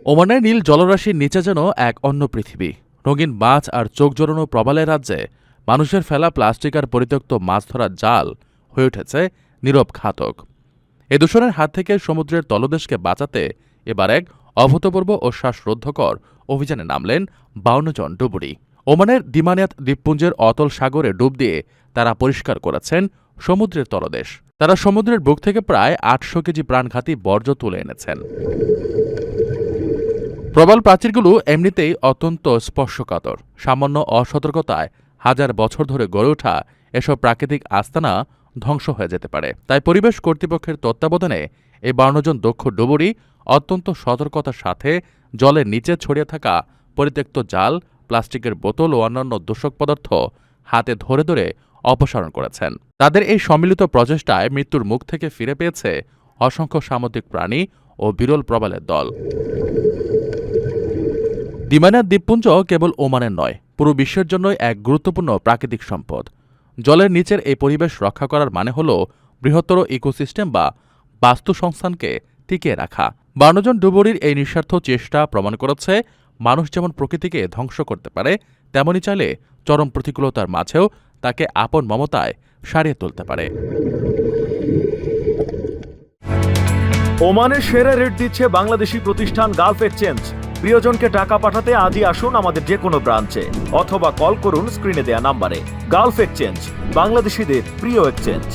ওমানের নীল জলরাশির নিচে যেন এক অন্য পৃথিবী। রঙিন মাছ আর চোখ জোড়ানো প্রবালের রাজ্যে মানুষের ফেলা প্লাস্টিক আর পরিত্যক্ত মাছ ধরার জাল হয়ে উঠেছে নীরব ঘাতক। এ দূষণের হাত থেকে সমুদ্রের তলদেশকে বাঁচাতে এবার এক অভূতপূর্ব ও শ্বাসরুদ্ধকর অভিযানে নামলেন 52 জন ডুবুরি। ওমানের দিমানিয়াত দ্বীপপুঞ্জের অতল সাগরে ডুব দিয়ে তারা পরিষ্কার করেছেন সমুদ্রের তলদেশ। তারা সমুদ্রের বুক থেকে প্রায় 800 কেজি প্রাণঘাতী বর্জ্য তুলে এনেছেন। প্রবাল প্রাচীরগুলো এমনিতেই অত্যন্ত স্পর্শকাতর। সামান্য অসতর্কতায় হাজার বছর ধরে গড়ে ওঠা এসব প্রাকৃতিক আস্তানা ধ্বংস হয়ে যেতে পারে। তাই পরিবেশ কর্তৃপক্ষের তত্ত্বাবধানে এই 52 জন দক্ষ ডুবুরি অত্যন্ত সতর্কতার সাথে জলের নিচে ছড়িয়ে থাকা পরিত্যক্ত জাল, প্লাস্টিকের বোতল ও অন্যান্য দূষক পদার্থ হাতে ধরে ধরে অপসারণ করেছেন। তাদের এই সম্মিলিত প্রচেষ্টায় মৃত্যুর মুখ থেকে ফিরে পেয়েছে অসংখ্য সামুদ্রিক প্রাণী ও বিরল প্রবালের দল। দিমানিয়াত দ্বীপপুঞ্জ কেবল ওমানের নয়, পুরো বিশ্বের জন্যই এক গুরুত্বপূর্ণ প্রাকৃতিক সম্পদ। জলের নিচের এই পরিবেশ রক্ষা করার মানে হল বৃহত্তর ইকোসিস্টেম বা বাস্তুসংস্থানকে টিকিয়ে রাখা। 52 জন ডুবুরির এই নিঃস্বার্থ চেষ্টা প্রমাণ করেছে মানুষ যেমন প্রকৃতিকে ধ্বংস করতে পারে, তেমনি চাইলে চরম প্রতিকূলতার মাঝেও তাকে আপন মমতায় সারিয়ে তুলতে পারে। ওমানের সেরা রেট দিচ্ছে বাংলাদেশি প্রতিষ্ঠান গালফ এক্সচেঞ্জ। প্রিয়জনকে টাকা পাঠাতে আজই আসুন আমাদের যে কোনো ব্রাঞ্চে অথবা কল করুন স্ক্রিনে দেয়া নাম্বারে। গালফ এক্সচেঞ্জ, বাংলাদেশিদের প্রিয় এক্সচেঞ্জ।